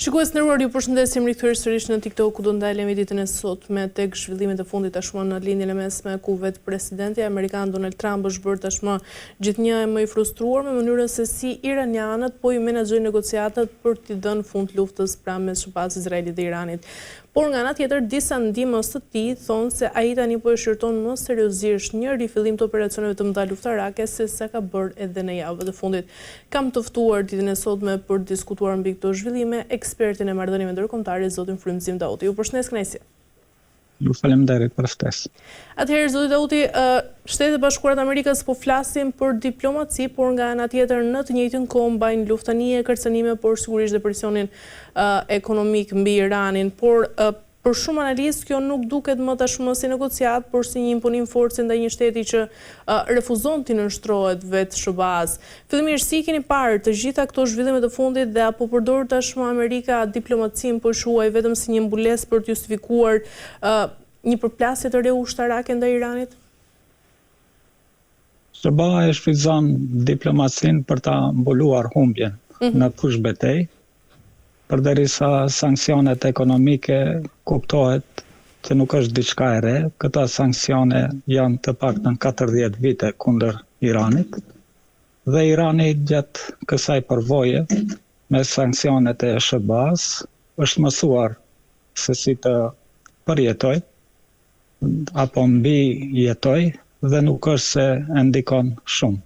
Shikues nderuar, ju përshëndesim rikthyer sërish në TikTok, ku do ndalemi ditën e sotme tek zhvillimet e fundit tashmë në lindjen e mesme, ku vetë presidenti amerikan Donald Trump është bërë tashmë gjithnjë më i frustruar me mënyrën se si iranianët po i menaxhojnë negociatat për t'i dhënë fund luftës pranë mes SBA-s Izraelit dhe Iranit. Por nga ana tjetër, disa ndihmës të tij thonë se ai tani po e shqyrton më seriozisht një rifillim të operacioneve të mëdha luftarake se sa ka bërë edhe në javët e fundit. Kam të ftuar ditën e sotme për të diskutuar mbi këto zhvillime ekspertin e marrëdhënieve ndërkombëtare, zotin Frymëzim Dauti. Ju përshëndes kënaqësi. Ju faleminderit për ftesë. Atëherë, zoti Dauti, Shtetet e Bashkuara të Amerikës po flasin për diplomaci, por nga ana tjetër në të njëjtën kohë mbajnë luftanie, kërcënime, por sigurisht dhe presionin ekonomik mbi Iranin, por për shumë analistë kjo nuk duket më tashmë si negociat, por si një imponim force ndaj një shteti që refuzon t'i nënshtrohet vetë SBA-s. Fillimisht, si keni parë të gjitha këto zhvillime të fundit dhe apo përdor tashmë Amerika diplomacin po shuaj vetëm si një mbulesë për të justifikuar një përplasje të re ushtarake ndaj Iranit? SBA e shfrytëzon diplomacin për ta mbuluar humbjen në fushbetej, përderisa sanksionet ekonomike kuptohet që nuk është diçka e re. Këta sanksione janë të paktën 40 vite kundër Iranit, dhe Irani gjatë kësaj përvoje me sanksionet e SBA-s është mësuar se si të përjetoj apo mbi jetoj, dhe nuk është se e ndikon shumë.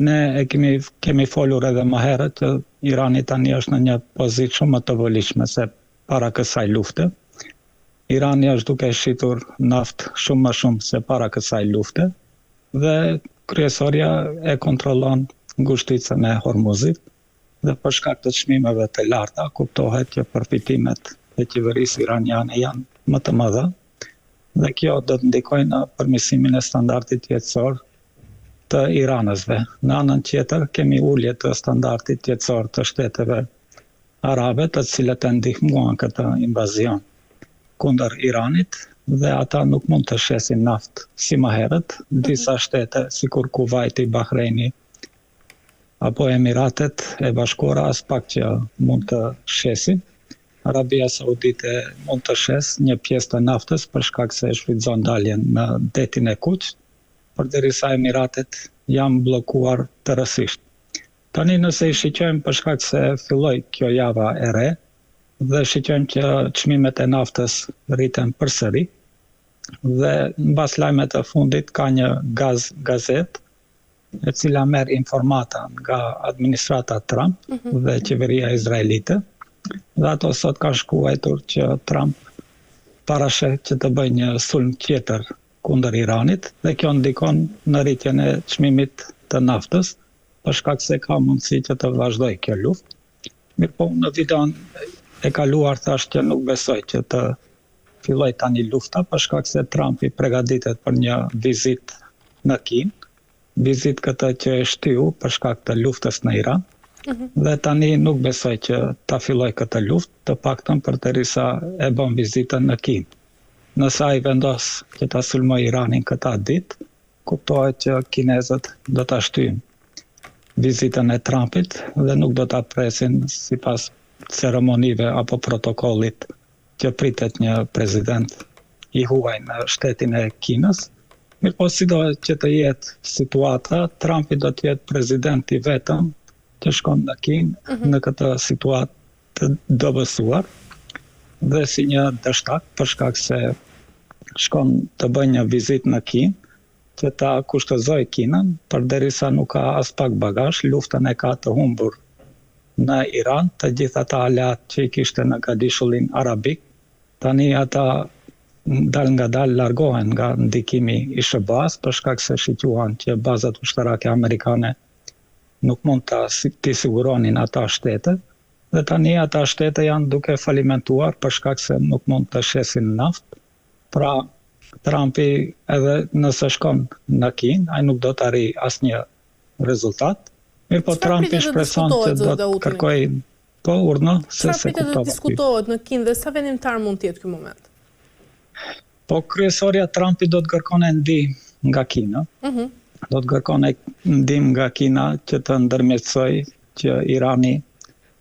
Ne kemi folur edhe më herët që Irani tani është në një pozitë shumë më të vëlishme se para kësaj lufte. Irani është duke shitur naftë shumë më shumë se para kësaj lufte, dhe kryesoria e kontrollon ngushticën e Hormuzit, dhe për shkak të çmimeve të larta kuptohet që përfitimet e qeverisë iraniane janë më të mëdha, dhe kjo do të ndikojë në përmirësimin e standardit jetësor të iranësve. Në anën tjetër, kemi ulje të standardit jetësor të shteteve arabe, të cilët e ndihmuan këtë invazion kundër Iranit, dhe ata nuk mund të shesin naftë si më herët. Disa shtete, sikur Kuvajti, Bahreini apo Emiratet e Bashkuara, as pak që mund të shesin. Arabia Saudite mund të shes një pjesë të naftës për shkak se shfrytëzon daljen në detin e Kuq, përderisa Emiratet janë bllokuar tërësisht. Tani nëse i shiqojmë për shkak se filloi kjo java e re, dhe shiqojmë që çmimet e naftës rriten përsëri, dhe mbas lajmet të fundit ka një gazet e cila merr informata nga administrata Trump dhe qeveria izraelite, dhe ato sot kanë shkruar që Trump parasheh që të bëjë një sulm tjetër kundër Iranit, dhe kjo ndikon në rritjen e çmimit të naftës, për shkak se ka mundësi që të vazhdojë kjo luftë. Mirpo në videon e kaluar thash që nuk besoj që të filloj tani lufta, për shkak se Trumpi përgatitet për një vizitë në Kinë, vizitë këtë që e shtyu për shkak të luftës në Iran, dhe tani nuk besoj që ta filloj këtë luftë, të paktën përderisa e bën vizitën në Kinë. Nëse ai vendos që ta sulmoj Iranin këta ditë, kuptohet që kinezët do ta shtyjnë vizitën e Trumpit dhe nuk do ta presin sipas ceremonive apo protokollit që pritet një prezident i huaj në shtetin e Kinës. Mirpo sido që të jetë situata, Trumpi do të jetë prezidenti vetëm që shkon në Kinë në këtë situatë të dobësuar, dhe si një dështak, për shkak se shkon të bëjë një vizitë në Kinë, që ta kushtozoj Kinën, përderisa nuk ka as pak bagazh, luftën e ka të humbur në Iran, të gjitha ata aleat që i kishte në gadishullin arabik, tani ata dal nga dal largohen nga ndikimi i SBA-s, për shkak se shiquan që bazat ushtarake amerikane nuk mund t'i siguronin ata shtete, dhe tani ata shtete janë duke falimentuar për shkak se nuk mund të shesin naftë. Pra, Trumpi edhe nëse shkon në Kinë, ai nuk do të arrijë asnjë rezultat. Mirpo Trumpi shpreson që do të kërkojë se kuptova. Diskutohet në Kinë dhe sa vendimtar mund të jetë ky moment? Po kryesorja Trumpi do të kërkonte ndihmë nga Kina. Do të kërkonte ndihmë nga Kina që të ndërmjetësoj që Irani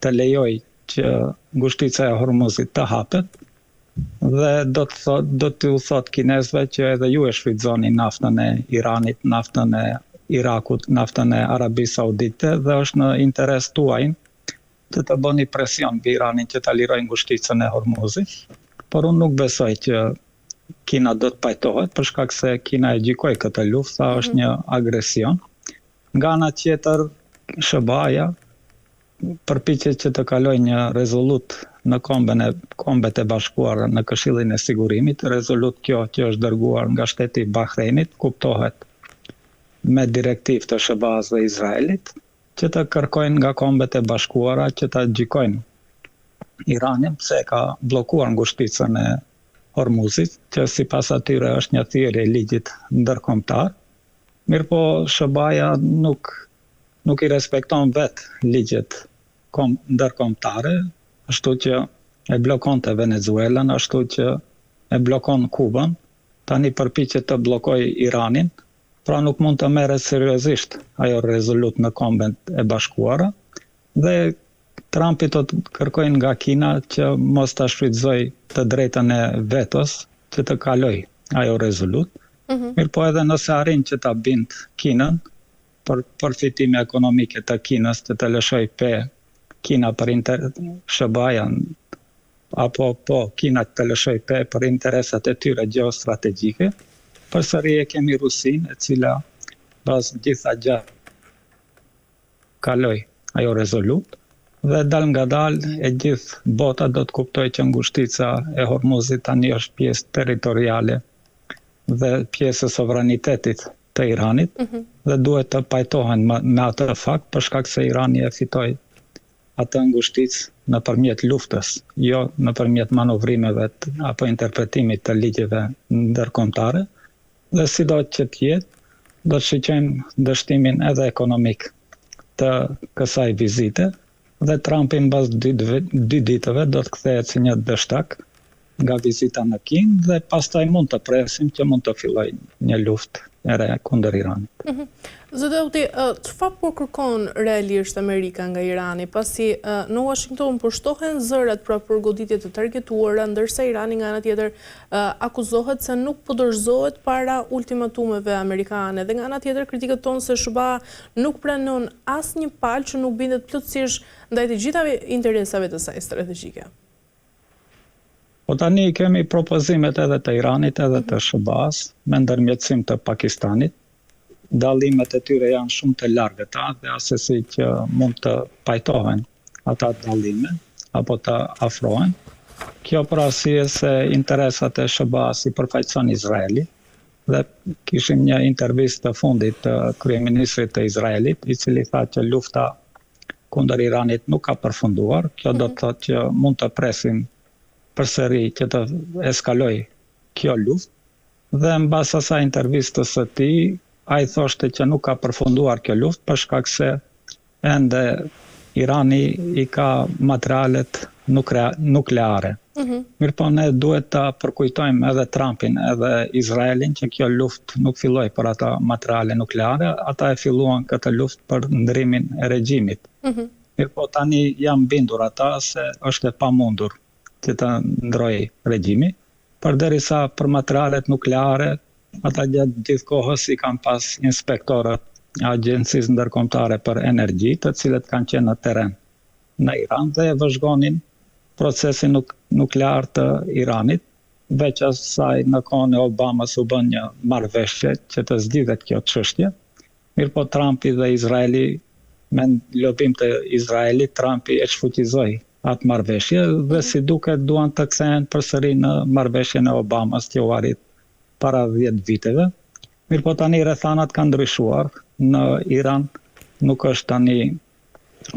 të lejoj që ngushtica e Hormuzit të hapet dhe do t'u thot kinezëve që edhe ju e shfrytëzoni naftën e Iranit, naftën e Irakut, naftën e Arabisë Saudite dhe është në interes tuaj të bëni presion mbi Iranin që ta lirojë ngushticën e Hormuzit, por unë nuk besoj që Kina do të pajtohet për shkak se Kina e gjykoi këtë luftë sa është një agresion. Nga ana tjetër, SBA-ja përpiqet që të kalojë një rezolut në Kombet e Bashkuara në Këshillin e Sigurimit, rezolut kjo që është dërguar nga shteti i Bahreinit, kuptohet me direktivë të SBA-s dhe Izraelit, që të kërkojnë nga Kombet e Bashkuara që ta gjykojnë Iranin pse ka bllokuar ngushticën e Hormuzit, që sipas atyre është një thirrje e ligjit ndërkombëtar. Mirëpo SBA-ja nuk i respekton vetë ligjet ndërkombëtare, ashtu që e bllokonte Venezuelën, ashtu që e blokon Kubën, tani përpiqet të bllokojë Iranin, pra nuk mund të merret seriozisht ajo rezolut në Kombet e Bashkuara dhe Trumpi do të kërkojnë nga Kina që mos ta shfrytëzoj të drejtën e vetos që të kaloj ajo rezolut. Mirëpo edhe nëse arrin që ta bind Kinën për përfitime ekonomike të Kinës që të lëshoj pe Kina për SBA-ja apo Kina të lëshoj pe për interesat e tyre gjeostrategjike, përsëri e kemi Rusinë e cila pas gjitha gjatë kaloj ajo rezolut dhe dal nga dal e gjithë bota do të kuptoj që ngushtica e Hormuzit tani është pjesë territoriale dhe pjesë e sovranitetit të Iranit dhe duhet të pajtohen me atë fakt për shkak se Irani e fitoi atë ngushticë nëpërmjet luftës, jo nëpërmjet manovrimeve apo interpretimit të ligjeve ndërkombëtare. Dhe sido që t'jetë, do të shiqojmë dështimin edhe ekonomik të kësaj vizite dhe Trumpi mbas 2 ditëve do të kthehet si një dështak nga vizita në Kinë dhe pastaj mund të presim që mund të fillojë një luftë e re kundër Iranit. Zoti Auti, çfarë po kërkon realisht Amerika nga Irani, pasi në Washington po shtohen zërat pra për goditje të targetuara, ndërsa Irani nga ana tjetër akuzohet se nuk po dorëzohet para ultimatumeve amerikane dhe nga ana tjetër kritikët tonë se SBA nuk pranon asnjë palë që nuk bindet plotësisht ndaj të gjitha interesave të saj strategjike. Po tani kemi propozimet edhe të Iranit edhe të SBA-s me ndërmjetësim të Pakistanit. Dallimet e tyre janë shumë të largëta dhe asesi që mund të pajtohen ata dallime apo të afrohen. Kjo për arsye se interesat e SBA-s i përfaqëson Izraeli dhe kishim një intervistë të fundit të kryeministrit të Izraelit, i cili tha që lufta kundër Iranit nuk ka përfunduar. Kjo do të thotë që mund të presim përsëri që të eskaloj kjo luftë dhe mbas asaj intervistës së tij ai thoshte që nuk ka përfunduar kjo luftë për shkak se ende Irani i ka materialet nukleare. Mirëpo ne duhet ta përkujtojmë edhe Trumpin edhe Izraelin që kjo luftë nuk filloi për ata materiale nukleare, ata e filluan këtë luftë për ndrimin e regjimit. Mirëpo tani janë bindur ata se është e pamundur që të ndrojë regjimi, përderisa për materialet nukleare ata gjatë gjithë kohës i kanë pas inspektorët e Agjencisë Ndërkombëtare për Energji, të cilët kanë qenë në terren në Iran dhe vëzhgonin procesin nuklear të Iranit, veç asaj në kohën e Obamas u bën një marrëveshje që të zgjidhet kjo çështje. Mirëpo Trumpi dhe Izraeli me lobim të Izraelit, Trumpi e shfuqizoi atë marrëveshje dhe si duket duan të kthehen përsëri në marrëveshjen e Obamas që u arrit para 10 viteve. Mirëpo tani rrethanat kanë ndryshuar. Në Iran nuk është tani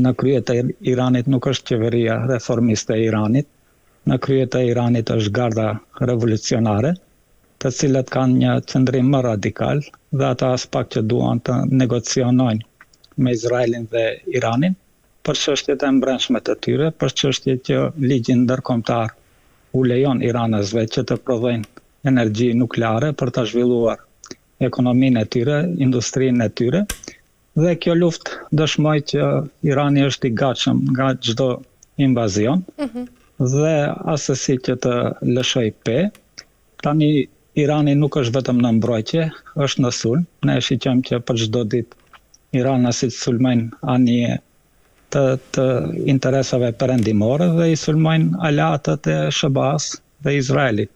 në krye të Iranit nuk është qeveria reformiste e Iranit. Në krye të Iranit është garda revolucionare, të cilët kanë një qëndrim më radikal dhe ata as pak që duan të negocionojnë me Izraelin dhe Iranin për çështjet e brendshme të tyre, për çështjet që ligji ndërkombëtar u lejon Iranësve që të prodhojnë energji nukleare për të zhvilluar ekonominë e tyre, industrinë e tyre. Dhe kjo luftë dëshmoj që Irani është i gatshëm nga çdo invazion dhe asesi që të lëshoj pe. Tani Irani nuk është vetëm në mbrojtje, është në sulm. Ne shiqem që për çdo ditë iranasit sulmojnë anije të interesave perëndimore dhe i sulmojnë aleatët e SBA-s dhe Izraelit.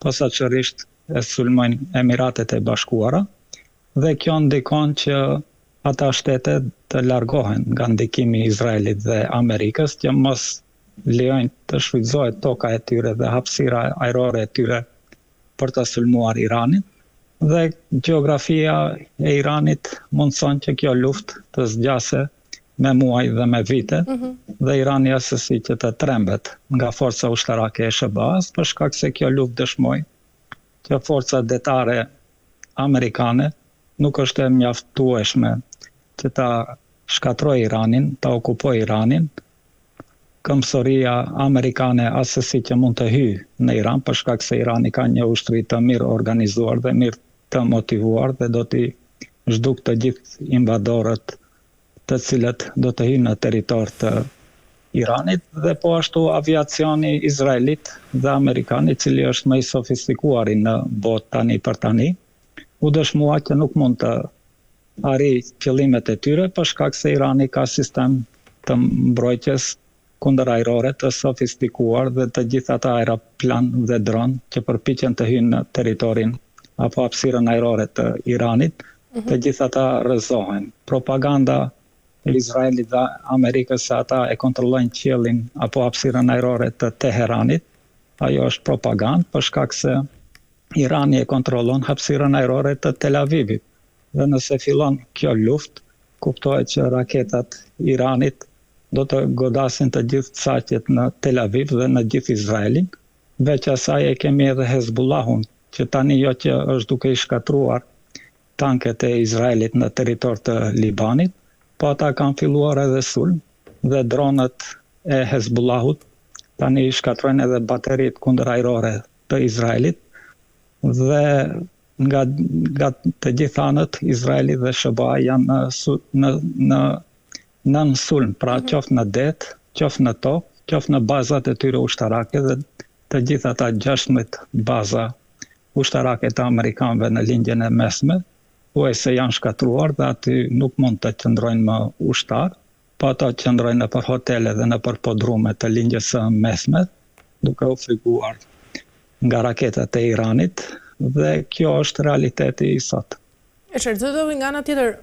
Posaçërisht e sulmojnë Emiratet e Bashkuara dhe kjo ndikon që ata shtete të largohen nga ndikimi i Izraelit dhe Amerikës, që mos lejojnë të shfrytëzohet toka e tyre dhe hapësira ajrore e tyre për të sulmuar Iranin, dhe gjeografia e Iranit mundson që kjo luftë të zgjase me muaj dhe me vite, dhe Irani asesi që të trembet nga forca ushtarake e SBA-s, për shkak se kjo luftë dëshmoi që forca detare amerikane nuk është e mjaftueshme që ta shkatrojë Iranin, ta okupojë Iranin. Këmbësoria amerikane asesi që mund të hyjë në Iran, për shkak se Irani ka një ushtri të mirë organizuar dhe mirë të motivuar dhe do t'i zhduk të gjithë invadorët të cilët do të hyjnë në territor të Iranit, dhe po ashtu aviacioni izraelit dhe amerikan, i cili është më i sofistikuari në botë tani për tani, u dëshmua që nuk mund të arrijë qëllimet e tyre për shkak se Irani ka sistem të mbrojtjes kundërajrore të sofistikuar dhe të gjithë ata aeroplan dhe dron që përpiqen të hyjnë në territorin apo hapësirën ajrore të Iranit, të gjithë ata rrëzohen. Propaganda e Izraelit dhe Amerikës se ata e kontrollojnë qiellin apo hapësirën ajrore të Teheranit, ajo është propagandë për shkak se Irani e kontrollon hapësirën ajrore të Tel Avivit. Dhe nëse fillon kjo luftë, kuptohet që raketat Iranit do të godasin të gjithë saqet në Tel Aviv dhe në gjithë Izraelin. Veç asaj e kemi edhe Hezbollahun, që tani jo që është duke i shkatruar tanket e Izraelit në territor të Libanit, po ata kanë filluar edhe sulm dhe dronët e Hezbollahut tani shkatrojnë edhe bateritë kundërajrore të Izraelit, dhe nga të gjithë anët Izraeli dhe SBA janë në sulm, pra qoftë në det, qoftë në tokë, qoftë në bazat e tyre ushtarake, dhe të gjithë ata 16 baza ushtarake të amerikanëve në lindjen e mesme, se janë shkatruar dhe aty nuk mund të qëndrojnë më ushtar, po ato qëndrojnë nëpër hotele dhe nëpër podrume të lindjes së mesme, duke u frikuar nga raketat e Iranit, dhe kjo është realiteti i sot. E shërtëtëve nga ana tjetër,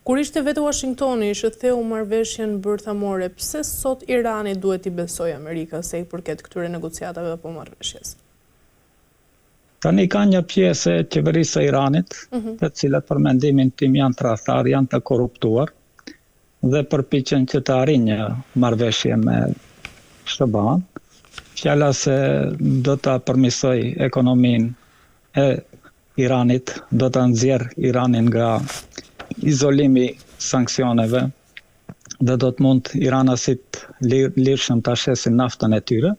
kur ishte vetë Washingtoni që theu marrëveshjen bërthamore, pse sot Irani duhet i besojë Amerikës se i përket këtyre negociatave apo marrëveshjes? Tani ka një pjesë e qeverisë së Iranit, të cilët për mendimin tim janë tradhtar, janë të korruptuar dhe përpiqen që të arrijnë një marrëveshje me SBA-n. Fjala se do ta përmirësoj ekonominë e Iranit, do të nxjerr Iranin nga izolimi sanksioneve dhe do të mund iranasit lirshëm të shesin naftën e tyre.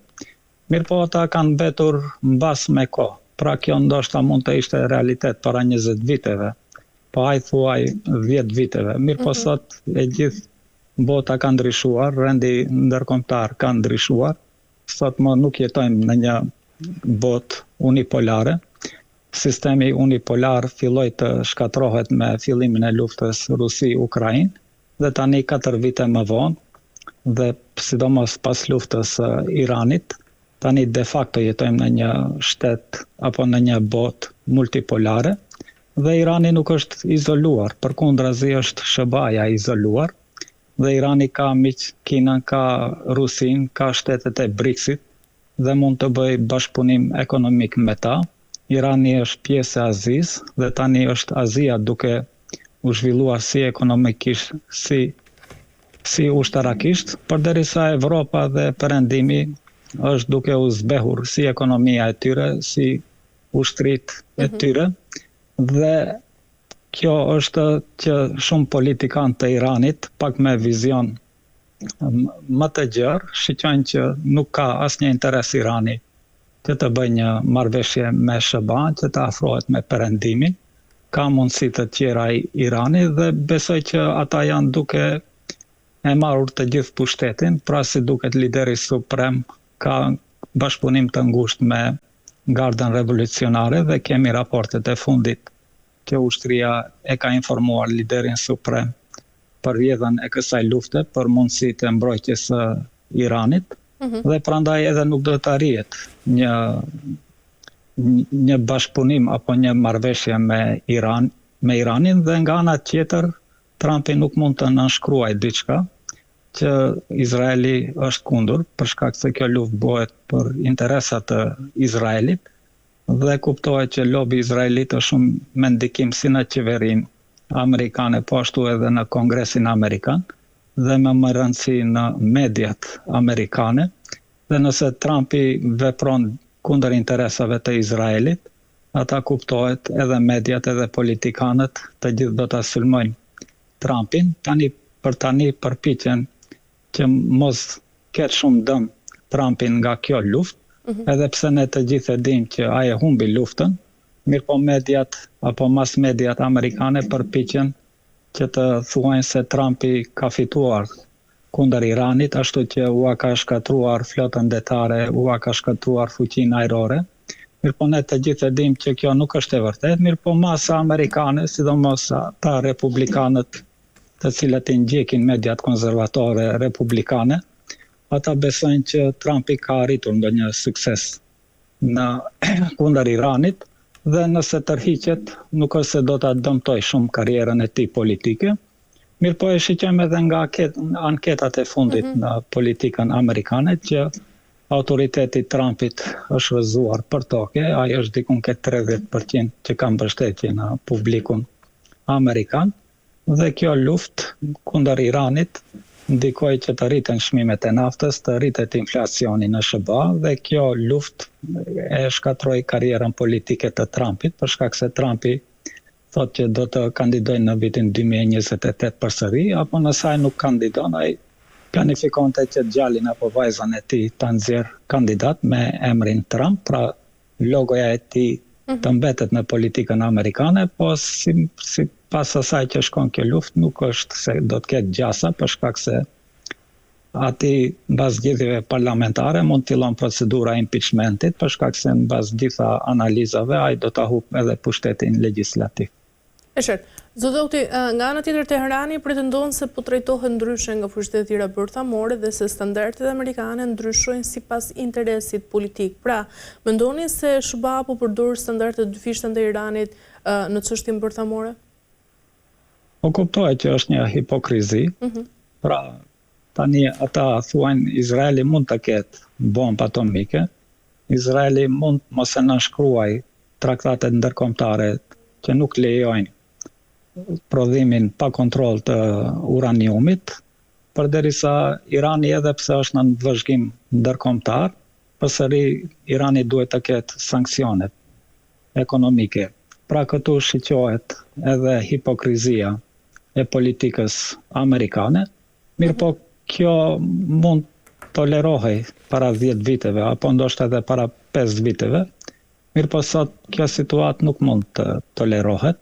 Mirë po ata kanë mbetur mbas me kohë. Pra kjo ndoshta mund të ishte realitet para 20 viteve, po ai thuaj 10 viteve. Mirë po sot e gjithë bota ka ndryshuar, rendi ndërkombëtar ka ndryshuar. Sot më nuk jetojmë në një botë unipolare. Sistemi unipolar filloi të shkatrohet me fillimin e luftës Rusi-Ukrainë, dhe tani 4 vite më vonë, dhe sidomos pas luftës Iranit, tani de facto jetojmë në një shtet apo në një botë multipolare, dhe Irani nuk është izoluar, përkundrazi është SBA-ja izoluar, dhe Irani ka miq Kinën, ka Rusin, ka shtetet e BRICS-it, dhe mund të bëj bashkëpunim ekonomik me ta. Irani është pjesë e Azisë dhe tani është Azia duke u zhvilluar si ekonomikisht, si ushtarakisht, përderisa Evropa dhe perëndimi është duke u zbehur si ekonomia e tyre, si ushtrit e tyre, dhe kjo është që shumë politikanë të Iranit, pak me vizion më të gjerë, shqyqojnë që nuk ka asnjë interes Irani që të bëjë një marrëveshje me SBA-n, që të afrohet me perëndimin. Ka mundësi të tjera Irani dhe besoj që ata janë duke e marrur të gjithë pushtetin, pra si duket lideri suprem ka bashkëpunim të ngushtë me Gardën Revolucionare dhe kemi raportet e fundit që ushtria e ka informuar liderin suprem për rrjedhën e kësaj lufte, për mundësitë e mbrojtjes së Iranit, dhe prandaj edhe nuk do të arrihet një bashkëpunim apo një marrëveshje me Iranin, dhe nga ana tjetër Trumpi nuk mund të nënshkruajë diçka që Izraeli është kundër, për shkak se kjo luftë bëhet për interesat të Izraelit, dhe kuptohet që lobi izraelit është shumë me ndikim si në qeverinë amerikane, po ashtu edhe në Kongresin Amerikan, dhe më rëndësi në mediat amerikane, dhe nëse Trumpi vepron kundër interesave të Izraelit, ata kuptohet edhe mediat edhe politikanët të gjithë do të sulmojnë Trumpin, për tani përpiqen që mos ketë shumë dëm Trumpin nga kjo luftë, edhe pse ne të gjithë e dimë që ai e humbi luftën, mirë po mediat apo mas mediat amerikane përpiqen që të thuajnë se Trumpi ka fituar kundër Iranit, ashtu që u ka shkatruar flotën detare, u ka shkatruar fuqinë ajrore. Mirë po ne të gjithë e dimë që kjo nuk është e vërtetë, mirë po masa amerikane, sidomos ata republikanët të cilët i ndjekin mediat konservatore republikane, ata besojnë që Trumpi ka arritur ndonjë sukses në kundër Iranit, dhe nëse tërhiqet, nuk është se do ta dëmtoj shumë karrierën e tij politike. Mirë po e shiqojmë edhe nga anketat e fundit në politikën amerikane që autoriteti Trumpit është rrëzuar për toke, ai është diku ke 30% që ka mbështetje në publikun amerikan, dhe kjo luftë kundër Iranit ndikoi që të rriten çmimet e naftës, të rritet inflacioni në SBA, dhe kjo luftë e shkatroi karrierën politike të Trumpit, për shkak se Trumpi thotë që do të kandidojë në vitin 2028 përsëri, apo nëse ai nuk kandidon, ai planifikonte që djalin apo vajzën e tij ta nxjerrë kandidat me emrin Trump, pra logoja e tij të mbetet në politikën amerikane, po si pas asaj që shkon kjo luftë nuk është se do të ketë gjasa, për shkak se ati mbas zgjedhjeve parlamentare mund të fillon procedura impeachmentit, për shkak se mbas gjitha analizave ai do ta humbë edhe pushtetin legjislativ. E qartë. Zototi, nga ana tjetër Teherani pretendon se po trajtohet ndryshe nga fushët e tjera bërthamore dhe se standardet amerikane ndryshojnë sipas interesit politik. Pra, mendoni se SBA po përdor standardet dyfishta ndaj Iranit në çështjen bërthamore? Po kuptohet që është një hipokrizi. Pra, tani ata thuajnë Izraeli mund të ketë bombë atomike, Izraeli mund mos e nënshkruaj traktatet ndërkombëtare që nuk lejojnë prodhimin pa kontroll të uraniumit, përderisa Irani edhe pse është në vëzhgim ndërkombëtar, përsëri Irani duhet të ketë sanksionet ekonomike. Pra këtu shiqohet edhe hipokrizia e politikës amerikane, mirë po kjo mund tolerohej para 10 viteve, apo ndoshta edhe para 5 viteve, mirë po sot kjo situatë nuk mund të tolerohet,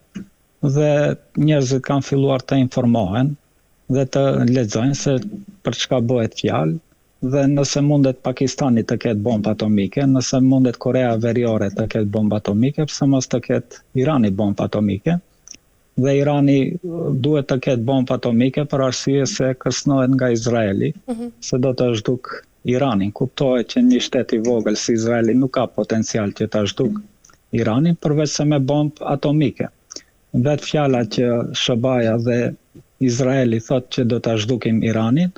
dhe njerëzit kanë filluar të informohen dhe të lexojnë se për çka bëhet fjalë, dhe nëse mundet Pakistani të ketë bombë atomike, nëse mundet Korea Veriore të ketë bombë atomike, pse mos të ketë Irani bombë atomike, dhe Irani duhet të ketë bombë atomike për arsye se kërcënohet nga Izraeli, se do të zhduk Iranin. Kuptohet që një shtet i vogël si Izraeli nuk ka potencial që ta zhduk Iranin përveç se me bombë atomike. Vetë fjala që SBA-ja dhe Izraeli thotë që do ta zhdukim Iranin,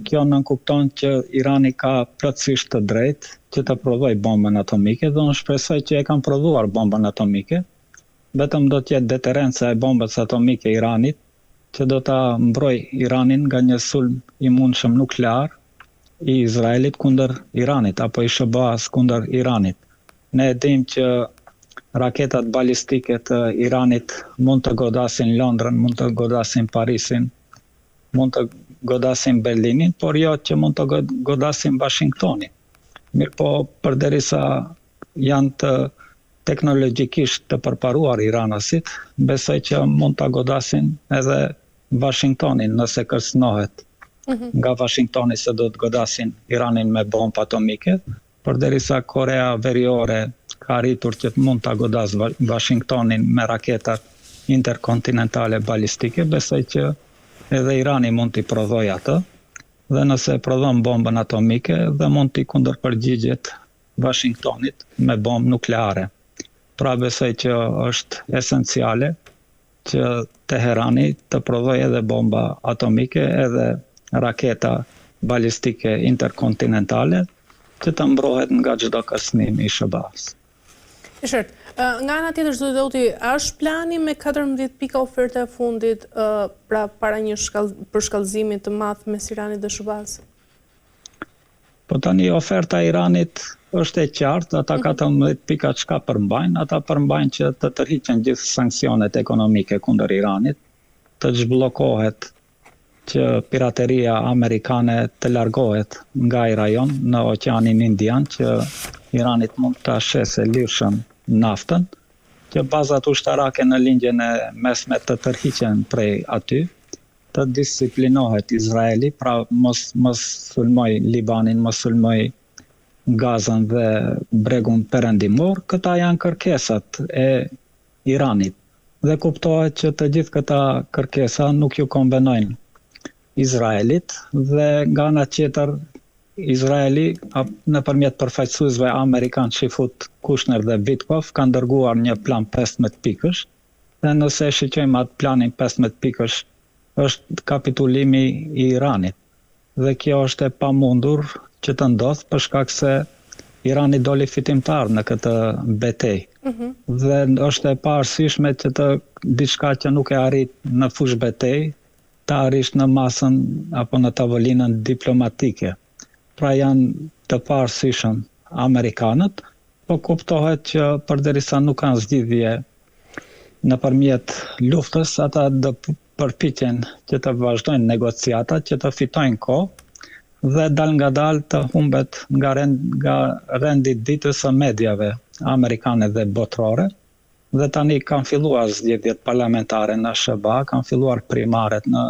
kjo nënkupton që Irani ka plotësisht të drejtë që të prodhojë bombën atomike, dhe unë shpresoj që e kanë prodhuar bombën atomike, vetëm do të jetë deterenca e bombës atomike Iranit, që do ta mbrojë Iranin nga një sulm i mundshëm nuklear i Izraelit kundër Iranit, apo i SBA-s kundër Iranit. Ne e dimë që raketat balistike të Iranit mund të godasin Londrën, mund të godasin Parisin, mund të godasin Berlinin, por jo që mund të godasin Washingtonin. Mirë po, përderisa janë të teknologjikisht të përparuar iranasit, besoj që mund të godasin edhe Washingtonin nëse kërcënohet nga Washingtoni se do të godasin Iranin me bombë atomike, përderisa Korea Veriore ka arritur që të mund të godas Washingtonin me raketat interkontinentale balistike, besoj që edhe Irani mund t'i prodhoj atë, dhe nëse prodhon bombën atomike dhe mund t'i kundërpërgjigjet Washingtonit me bombë nukleare. Pra besoj që është esenciale që Teherani të prodhoj edhe bomba atomike, edhe raketa balistike interkontinentale, që të mbrohet nga çdo kërcënim i SBA-s. Nga ana tjetër, zoti Dauti, është plani me 14 pika oferte e fundit pra para një përshkallëzimi të madh mes Iranit dhe SBA-s? Po tani oferta e Iranit është e qartë, ata 14 pika çka përmbajnë, ata përmbajnë që të tërhiqen gjithë sanksionet ekonomike kundër Iranit, të zhbllokohet që pirateria amerikane të largohet nga ai rajon në Oqeanin Indian, që Iranit mund të shesë lirshëm naftën, që bazat ushtarake në lindjen e mesme të tërhiqen prej aty, të disiplinohet Izraeli, pra mos sulmoj Libanin, mos sulmoj Gazën dhe bregun perëndimor. Këta janë kërkesat e Iranit. Dhe kuptohet që të gjithë këta kërkesa nuk ju konvenojnë Izraelit, dhe nga ana tjetër Izraeli nëpërmjet përfaqësuesve amerikan Shifut Kushner dhe Witkoff kanë dërguar një plan 15 pikësh, dhe nëse shiqojmë atë planin 15 pikësh, është kapitulimi i Iranit. Dhe kjo është e pamundur që të ndodh për shkak se Irani doli fitimtar në këtë betejë. Dhe është e paarsyeshme që të diçka që nuk e arrit në fushë betejë, të arrish në masën apo në tavolinën diplomatike. Pra janë të paarsyeshëm amerikanët, po kuptohet që përderisa nuk kanë zgjidhje nëpërmjet luftës, ata do përpiqen që të vazhdojnë negociatat, që të fitojnë kohë dhe dal nga dal të humbet nga rendi ditës së mediave amerikane dhe botërore. Dhe tani kanë filluar zgjedhjet parlamentare në SBA, kanë filluar primaret në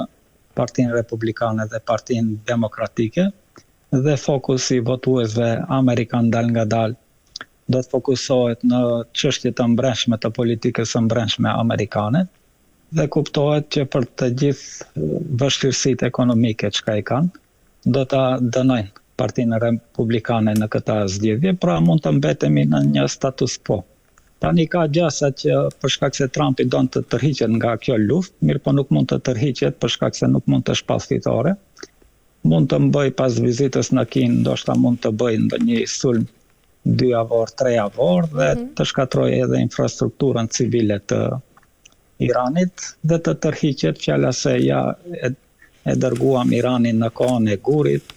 Partinë Republikane dhe Partinë Demokratike, dhe fokusi i votuesve amerikan dal nga dal do të fokusohet në çështje të brendshme të politikës së brendshme amerikane, dhe kuptohet që për të gjithë vështirësitë ekonomike që i kanë, do ta dënojnë Partinë Republikane në këtë zgjedhje, pra mund të mbetemi në një status quo. Tani ka gjasa që për shkak se Trumpi don të tërhiqet nga kjo luftë, mirë po nuk mund të tërhiqet për shkak se nuk mund të shpall fitore. Mund të mbëj pas vizitës në Kinë, ndoshta mund të bëj ndonjë sulm 2 javor, 3 javor, dhe të shkatroj edhe infrastrukturën civile të Iranit, dhe të tërhiqet, fjala se ja e dërguam Iranin në kohën e Gurit,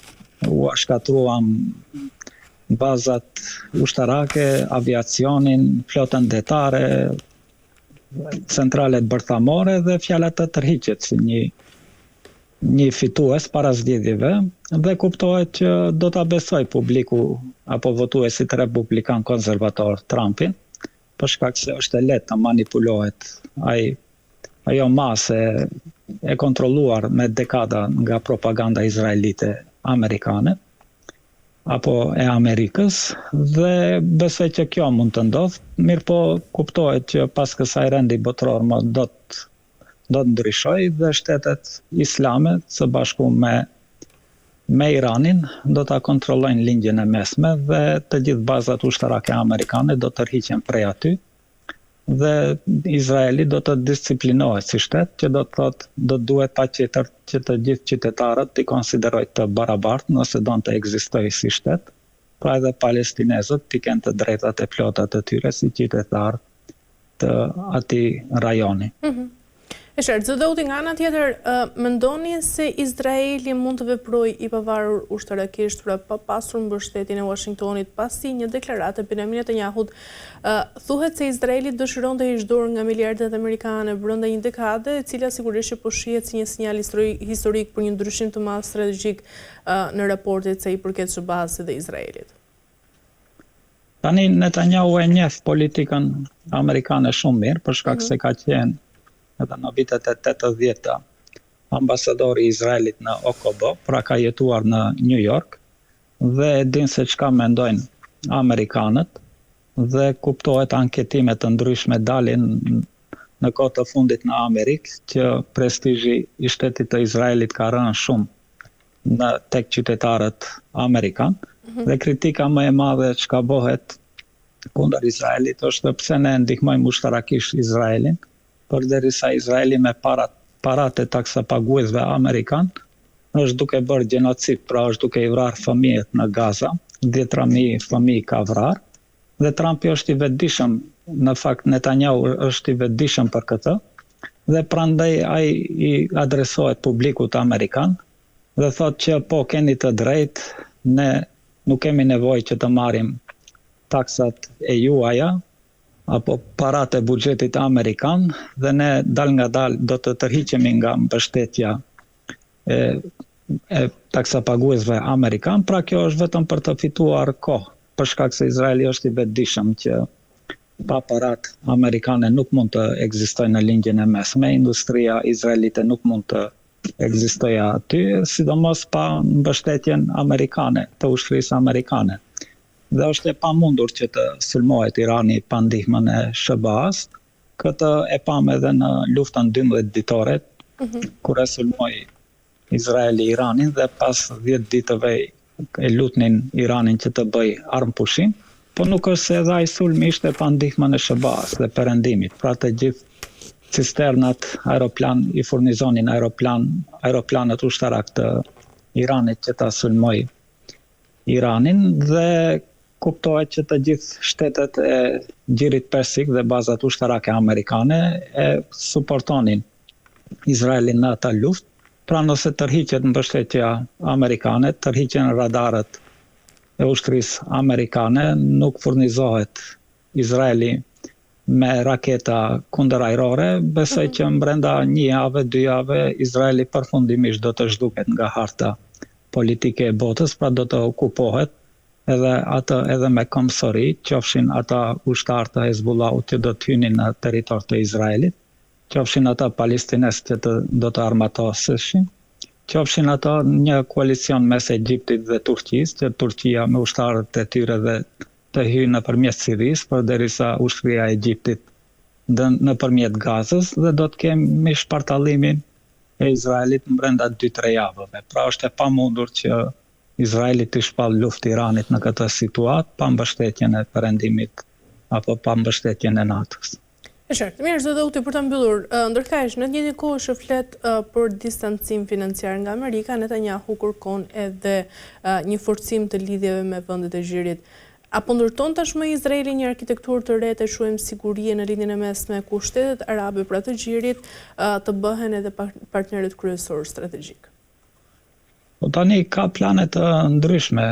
u shkatruam bazat ushtarake, aviacionin, flotën detare, centralet bërthamore, dhe fjala të tërhiqet si një fitues para zgjedhjeve, dhe kuptohet që do ta besoj publiku apo votuesit republikan konservator Trumpin, për shkak se është e lehtë të manipulohet ajo masë e kontrolluar me dekada nga propaganda izraelite amerikane apo e Amerikës, dhe besoj që kjo mund të ndodhë, mirë po kuptohet që pas kësaj rendi botëror më do të ndryshoj, dhe shtetet islame së bashku me Iranin do ta kontrollojnë lindjen e mesme, dhe të gjithë bazat ushtarake amerikane do të tërhiqen prej aty, dhe Izraeli do të disiplinohet si shtet, që do të thotë do duhet patjetër që të gjithë qytetarët t'i konsiderojnë të barabartë nëse don të ekzistojë si shtet, pra edhe palestinezët t'i kenë të drejtat e plota të tyre si qytetarë të atij rajoni. Zoti Dauti, nga ana tjetër, mendoni se Izraeli mund të veprojë i pavarur ushtarakisht për pa pasur mbështetjen e Washingtonit pasi një deklaratë e Benjamin Netanyahut thuhet se Izraeli dëshiron të heqë dorë nga miliardet amerikane brenda një dekade, e cila sigurisht po shihet si një sinjal historik për një ndryshim të madh strategjik në raportet sa i përket SBA-s dhe Izraelit. Tani Netanyahu e njeh politikën amerikane shumë mirë, për shkak se ka qenë edhe në vitet e 80-ta ambasadori i Izraelit në OKB, pra ka jetuar në New York, dhe e din se çka mendojnë amerikanët, dhe kuptohet anketimet të ndryshme dalin në kohë të fundit në Amerikë, që prestizhi i shtetit të Izraelit ka rënë shumë tek qytetarët amerikan, dhe kritika më e madhe çka bëhet kundër Izraelit është pse ne ndihmojmë ushtarakisht Izraelin, përderisa Izraeli me parat e taksapaguesve amerikan është duke bërë gjenocid, pra është duke i vrarë fëmijët në Gaza, 10.000 fëmijë ka vrarë, dhe Trumpi është i vetëdijshëm, në fakt Netanyahu është i vetëdijshëm për këtë, dhe prandaj ai i adresohet publikut amerikan dhe thotë që po keni të drejtë, ne nuk kemi nevojë që të marrim taksat e juaja apo parat e buxhetit amerikan, dhe ne dal nga dal do të tërhiqemi nga mbështetja e taksapaguesve amerikan, pra kjo është vetëm për të fituar kohë, për shkak se Izraeli është i vetëdijshëm që pa parat amerikane nuk mund të ekzistojë në linjën e mesme, industria izraelite nuk mund të ekzistojë aty, sidomos pa mbështetjen amerikane, të ushtrisë amerikane. Dhe është e pamundur që të sulmohet Irani pa ndihmën e SBA-s. Këtë e pam edhe në luftën 12 ditore, kur e sulmoi Izraeli Iranin, dhe pas 10 ditëve e lutnin Iranin që të bëj armpushim, po nuk është se edhe ai sulmi ishte pa ndihmën e SBA-s dhe perëndimit. Pra të gjithë cisternat i furnizonin aeroplanët ushtarak të Iranit që ta sulmoi Iranin, dhe kuptohet që të gjithë shtetet e Gjirit Persik dhe bazat ushtarake amerikane e suportonin Izraelin në ata luftë. Pra nëse tërhiqet mbështetja amerikane, tërhiqen radarët e ushtrisë amerikane, nuk furnizohet Izraeli me raketa kundërajrore, besoj që brenda 1 jave, 2 jave, Izraeli përfundimisht do të zhduket nga harta politike e botës, pra do të okupohet edhe me komsori, qofshin ata ushtarë të Hezbollahut që do të hynin në territor të Izraelit, qofshin ata palestines që do të armatoseshin, qofshin ata një koalicion mes Egjiptit dhe Turqisë, që Turqia me ushtarët e tyre dhe të hyjë nëpërmjet Sirisë, përderisa ushtria e Egjiptit nëpërmjet Gazës, dhe do të kemi shpartallimin e Izraelit brenda 2-3 javëve. Pra është e pamundur që Izraeli të shpall luftë Iranit në këtë situatë pa mbështetjen e perëndimit apo pa mbështetjen e NATO-s. E qartë, mirë, zë Dauti, për të mbyllur, ndërkaq në të njëjtin kohë që flet për distancim financiar nga Amerika, Netanyahu kërkon edhe një forcim të lidhjeve me vendet e Zhirit. Apo ndërton tashmë Izraeli një arkitekturë të re të quajmë sigurie në linjën e mesme, ku shtetet arabe pra të Zhirit të bëhen edhe partnerët kryesorë strategjik? Po tani ka plane të ndryshme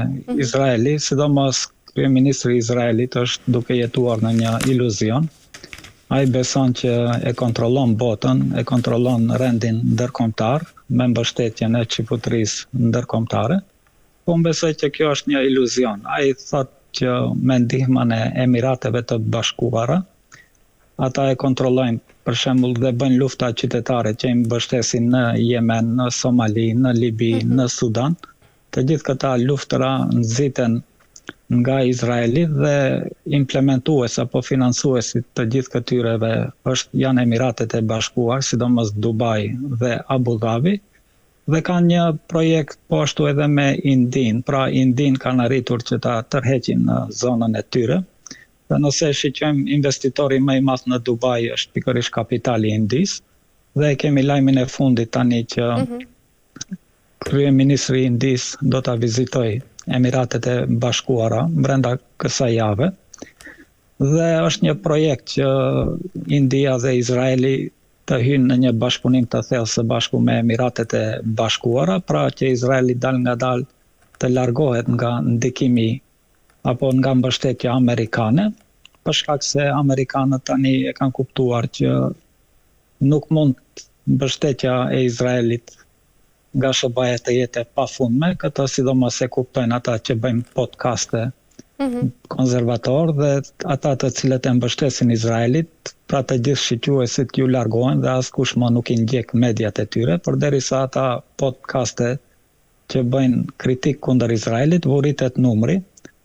Izraeli, sidomos kryeministri i Izraelit është duke jetuar në një iluzion. Ai beson që e kontrollon botën, e kontrollon rendin ndërkombëtar me mbështetjen e çifutrisë ndërkombëtare. Po unë besoj që kjo është një iluzion. Ai thotë që me ndihmën e Emirateve të Bashkuara, ata e kontrollojnë, për shembull, dhe bëjnë lufta qytetare që i mbështesin në Yemen, në Somali, në Libi, në Sudan. Të gjithë këta luftëra nxiten nga Izraeli dhe implementues apo financuesit të gjithë këtyreve janë Emiratet e Bashkuar, sidomos Dubai dhe Abu Dhabi, dhe kanë një projekt po ashtu edhe me Indin. Pra Indin kanë arritur që ta tërheqin në zonën e tyre. Dhe nëse shiqojmë, investitori më i madh në Dubai është pikërisht kapitali i Indis, dhe kemi lajmin e fundit tani që kryeministri i Indis do ta vizitojë Emiratet e Bashkuara brenda kësaj jave. Dhe është një projekt që India dhe Izraeli të hynë në një bashkëpunim të thellë së bashku me Emiratet e Bashkuara, pra që Izraeli dal nga dal të largohet nga ndikimi apo nga mbështetja amerikane, për shkak se amerikanët tani e kanë kuptuar që nuk mund mbështetja e Izraelit nga SBA të jetë e pafundme, këtë sidomos e kuptojnë ata që bëjnë podcaste konservator dhe ata të cilët e mbështesin Izraelit, pra të gjithë shqyquesit ju largohen dhe askush më nuk i ndjek mediat e tyre, përderisa ata podcaste që bëjnë kritik kundër Izraelit, vuritet numri.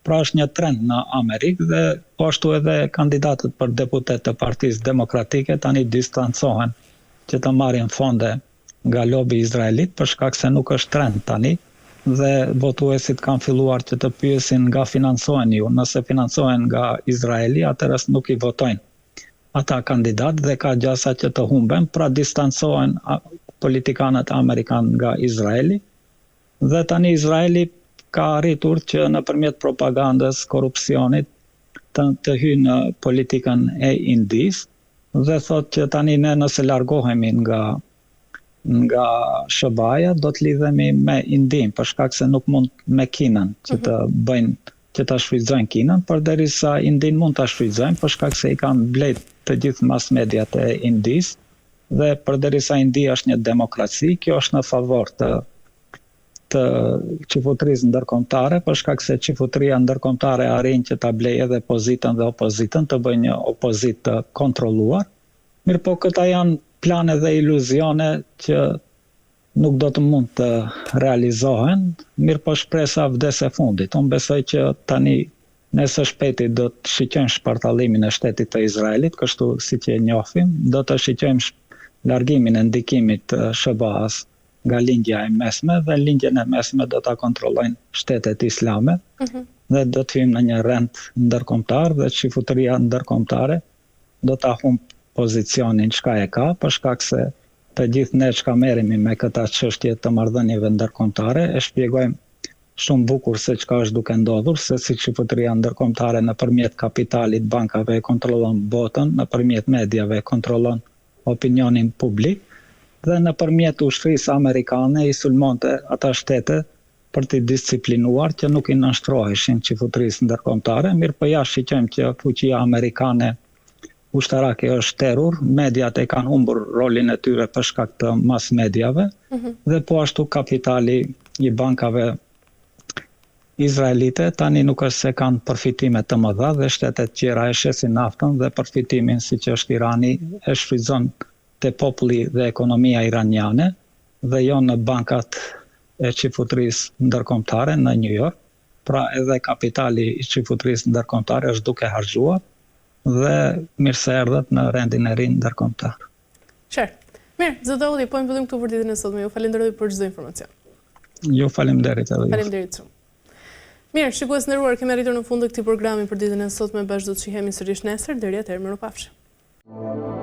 Pra është një trend në Amerikë dhe po ashtu edhe kandidatët për deputet të Partisë Demokratike tani distancohen që të marrin fonde nga lobi izraelit për shkak se nuk është trend tani dhe votuesit kanë filluar që të pyesin nga financohen ju. Nëse financohen nga Izraeli, atëherë nuk i votojnë ata kandidat dhe ka gjasa që të humben, pra distancohen politikanët amerikan nga Izraeli dhe tani Izraeli ka arritur që nëpërmjet propagandës, korrupsionit të hyjë në politikën e Indis dhe thot që tani ne nëse largohemi nga SBA-ja do të lidhemi me Indin për shkak se nuk mund me Kinën që të bëjnë që ta shfrytëzojnë Kinën, përderisa Indin mund ta shfrytëzojnë për shkak se i kanë blet të gjithë mass mediat e Indis dhe përderisa India është një demokraci, kjo është në favor të qifutrisë ndërkombëtare, për shkak se qifutria ndërkombëtare arrin që ta blej edhe pozitën dhe opozitën, të bëjë një opozitë të kontrolluar. Mirë po këta janë plane dhe iluzione që nuk do të mund të realizohen, mirë po shpresa vdes e fundit. Unë besoj që tani nëse shpejti do të shiqojmë shpartallimin e shtetit të Izraelit, kështu si që e njohim, do të shiqojmë largimin e ndikimit të SBA-s nga lindja e mesme dhe lindjen e mesme do ta kontrollojnë shtetet islame dhe do të hyjmë në një rend ndërkombëtar dhe qifutëria ndërkombëtare do ta humb pozicionin çka e ka për shkak se të gjithë ne çka merremi me këta çështje të marrëdhënieve ndërkombëtare e shpjegojmë shumë bukur se çka është duke ndodhur, se si qifutëria ndërkombëtare nëpërmjet kapitalit bankave e kontrollon botën, nëpërmjet mediave e kontrollon opinionin publik dhe nëpërmjet ushtrisë amerikane i sulmonte ata shtete për të disciplinuar që nuk i nënshtroheshin qifutërisë ndërkombëtare, mirë po ja shiqojmë që fuqia amerikane ushtarake është terror, mediat e kanë humbur rolin e tyre për shkak të mass mediave dhe po ashtu kapitali i bankave izraelite tani nuk është se kanë përfitime të mëdha dhe shtetet tjera e shesin naftën dhe përfitimin siç është Irani e shfrytëzon te populli dhe ekonomia iraniane dhe jo në bankat e qifutrisë ndërkombëtare në New York. Pra edhe kapitali i qifutrisë ndërkombëtare është duke harxhuar dhe mirë se erdhët në rendin e ri ndërkombëtar. Qartë. Mirë, zot Audi, po mbyllim këtu për ditën e sotme. Ju falenderoj për çdo informacion. Ju faleminderit edhe ju. Faleminderit shumë. Mirë, shikues nderuar, kemi arritur në fund të këtij programi për ditën e sotme, bashkë do të shihemi sërish nesër, deri atëherë mirupafshim.